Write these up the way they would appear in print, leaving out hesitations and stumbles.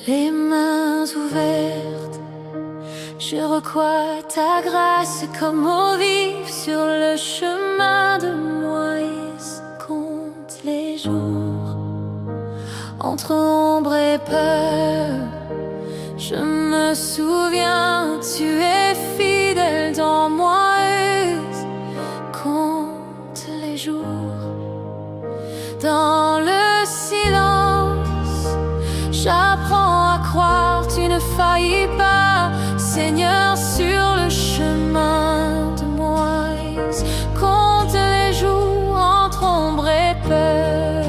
Les mains ouvertes, je recois ta grâce comme eau vive sur le chemin de Moïse. Compte les jours entre ombre et peur. Je me souviens, tu es fidèle dans Moïse. Compte les jours dans le silence. J'apprends à croire, tu ne faillis pas, Seigneur, sur le chemin de Moïse. Compte les jours entre ombre et peur.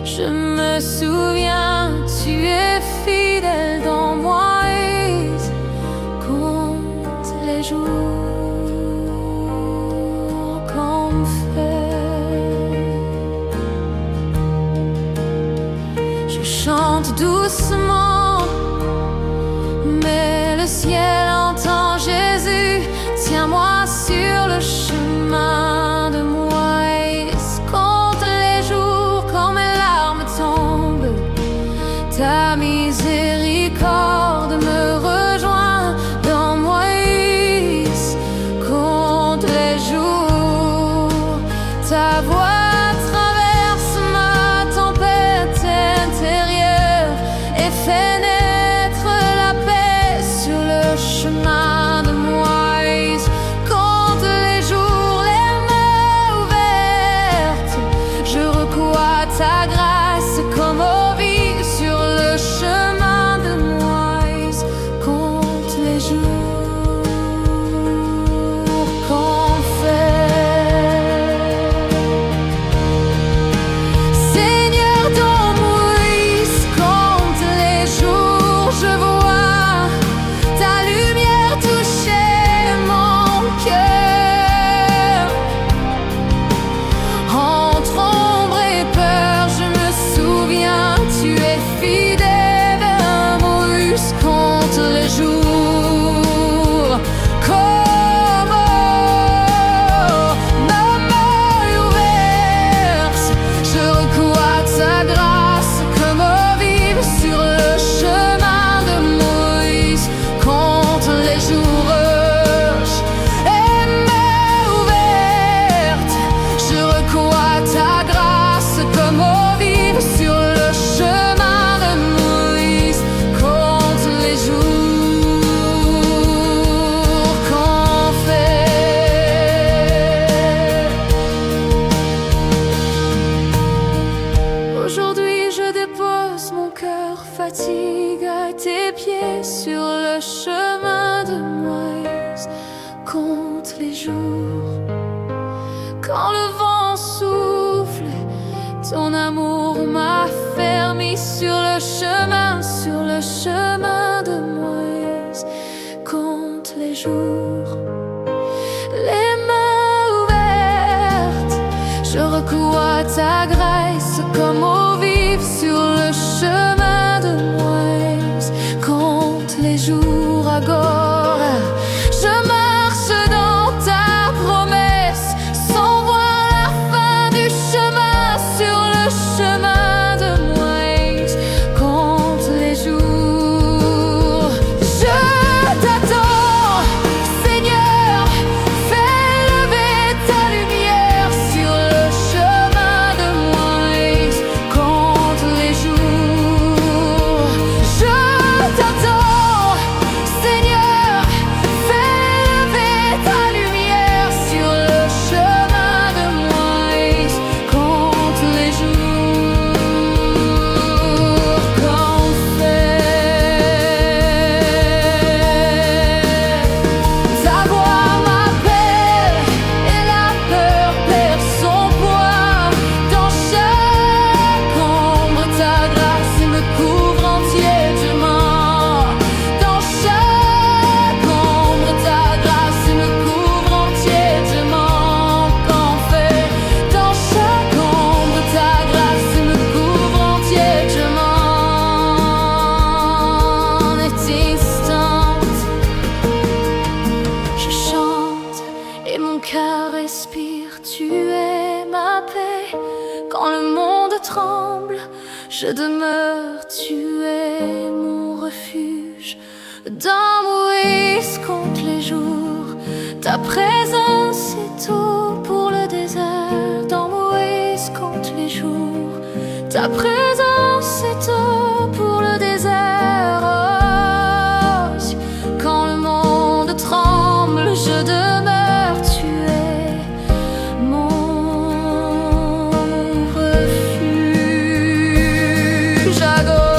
Je me souviens, tu es fidèle dans Moïse. Compte les jours comme feu. Je chante doucement, mais le ciel entend Jésus. Tiens-moi sur le chemin de Moïse. Compte les jours quand mes larmes tombent. Ta miséricorde me rejoint dans Moïse. Compte les jours, ta voix traverse ma tempête intérieure et fait naître la paix sur le chemin de Moïse. Compte les jours, les mains ouvertes, je recois ta grâce comme eau vive sur le chemin de Moïse. Compte les jours qu'on fait. Seigneur, dans Moïse, compte les jours. Je vois ta lumière toucher mon cœur. Entre ombre et peur, je me souviens, tu es fidèle à Moïse. Compte les jours comme ma main ouverte. Je recois ta grâce comme eau vive sur le chemin de Moïse. Compte les jours et main ouverte. Je recois ta grâce comme eau vive sur le chemin de Moïse. Compte les jours qu'on fait. Aujourd'hui je dépose mon cœur fatigue à tes pieds sur le chemin de Moïse. Compte les jours quand le vent souffle, ton amour m'a fermé sur le chemin de Moïse. Compte les jours, les mains ouvertes, je recois ta grâce comme eau vive sur le chemin de Moïse. Compte les jours à Gora, je marche dans ta promesse sans voir la fin du chemin sur le chemin de Moïse. Compte les jours, je t'attends, Seigneur, fais lever ta lumière sur le chemin de Moïse. Compte les jours, je t'attends, Seigneur, fais lever ta lumière sur le chemin de Moïse. Compte les jours qu'on fait. Ta voix m'appelle et la peur perd son poids. Dans chaque ombre, ta grâce me couvre entièrement. Dans chaque ombre, ta grâce me couvre entièrement. Qu'en fait, dans chaque ombre, ta grâce me couvre entièrement. En est instante, je chante et mon cœur respire. Tu es ma paix quand le monde tremble. Je demeure, tu es Ta présence est tout pour le désert. Dans Moïse compte les jours. Ta présence est tout pour le désert. Oh, quand le monde tremble, je demeure. Tu es mon refuge. Agora.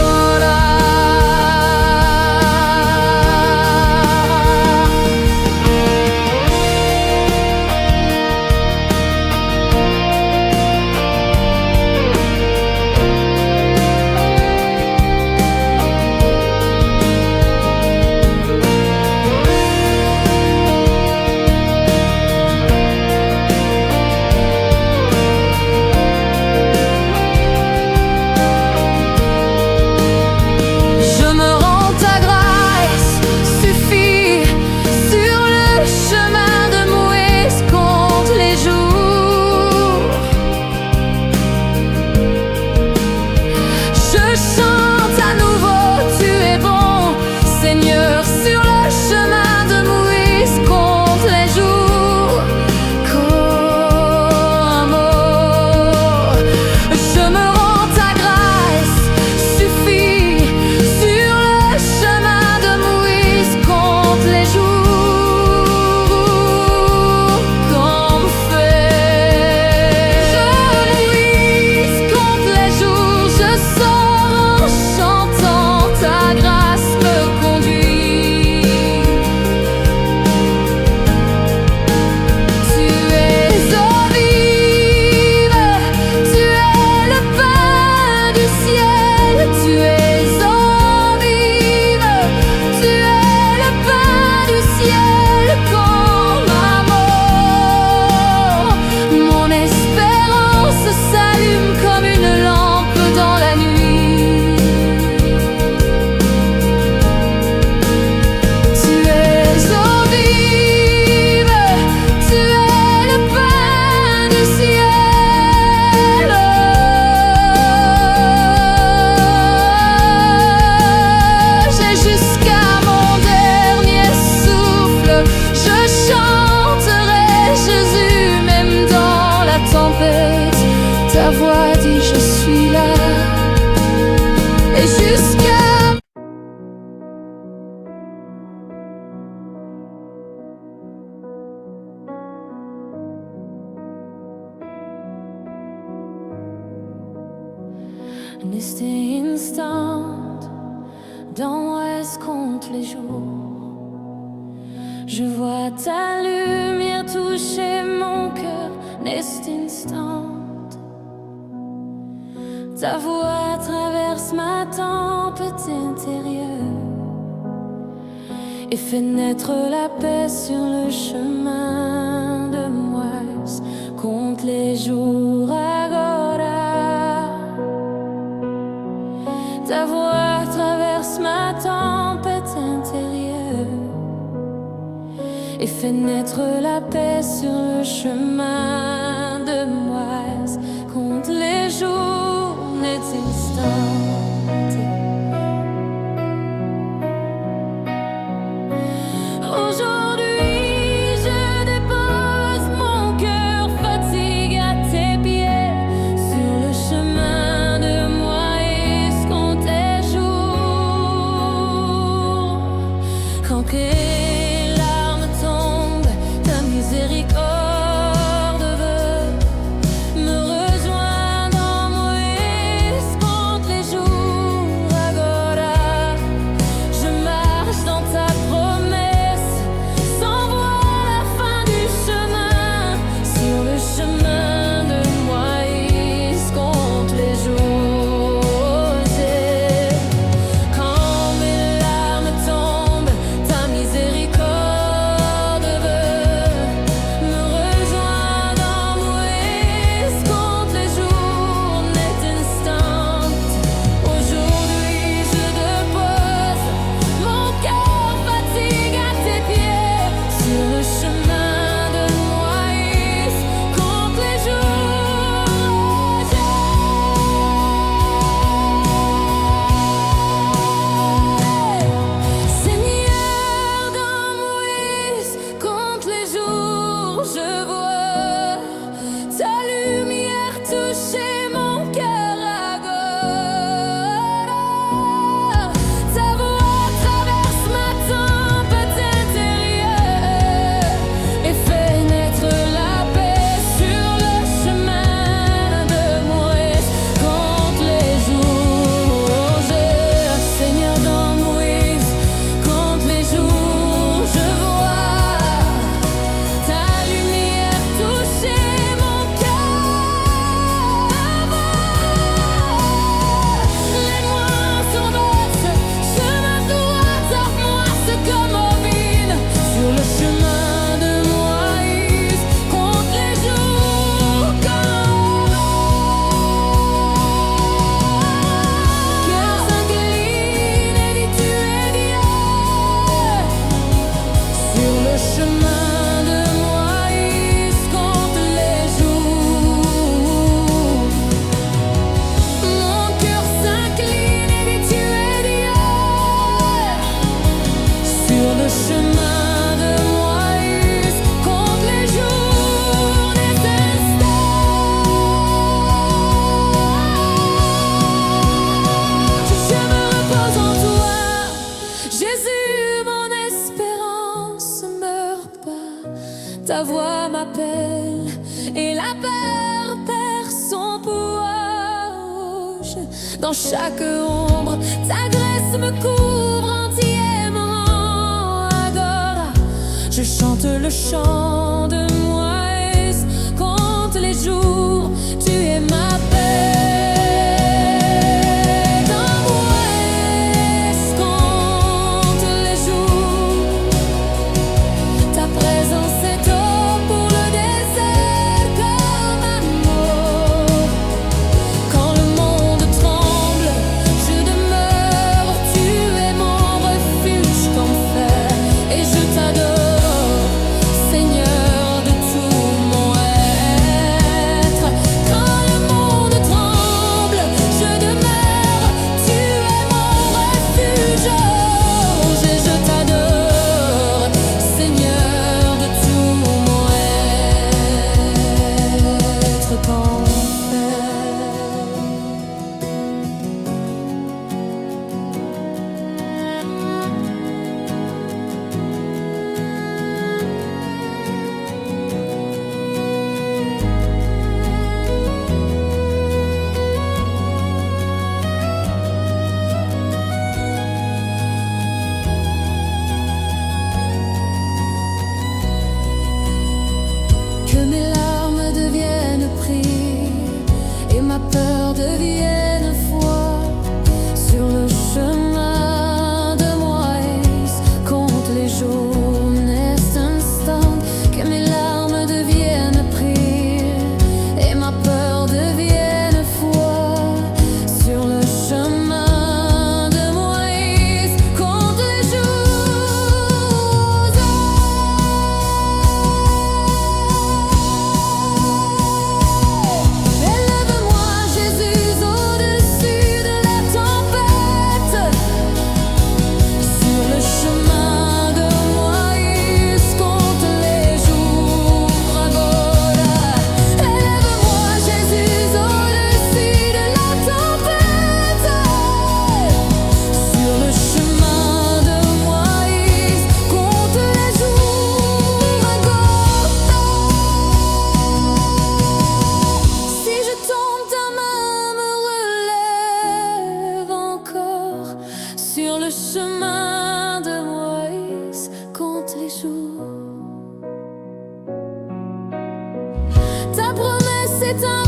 Ta voix dit je suis là. Et jusqu'à un instant, dans Moïse compte les jours. Je vois ta lumière toucher mon cœur, cet instant. Ta voix traverse ma tempête intérieure et fait naître la paix sur le chemin de Moïse. Compte les jours, agora. Ta voix traverse ma tempête intérieure et fait naître la paix sur le chemin de Moïse. Compte les jours, net instant. Aujourd'hui, je dépose mon cœur fatigué à tes pieds. Sur le chemin de Moïse, compte tes jours. Quand les larmes tombent, ta miséricorde veut me rejoindre dans Moïse. Compte les jours, agora. Je marche dans ta promesse sans voir la fin du chemin. Sur le chemin de Moïse, compte les jours. Quand mes larmes tombent, ta miséricorde Ta voix m'appelle et la peur perd son poids. Dans chaque ombre, ta grâce me couvre entièrement. Agora, je chante le chant de Moïse. Compte les jours, tu es ma paix. Devienne foi sur le chemin de Moïse. Compte les jours, n'est instant, que mes larmes deviennent prière et ma peur devienne foi sur le chemin de Moïse. Compte les jours, élève-moi Jésus. Sur le chemin de Moïse, compte les jours. Ta promesse est un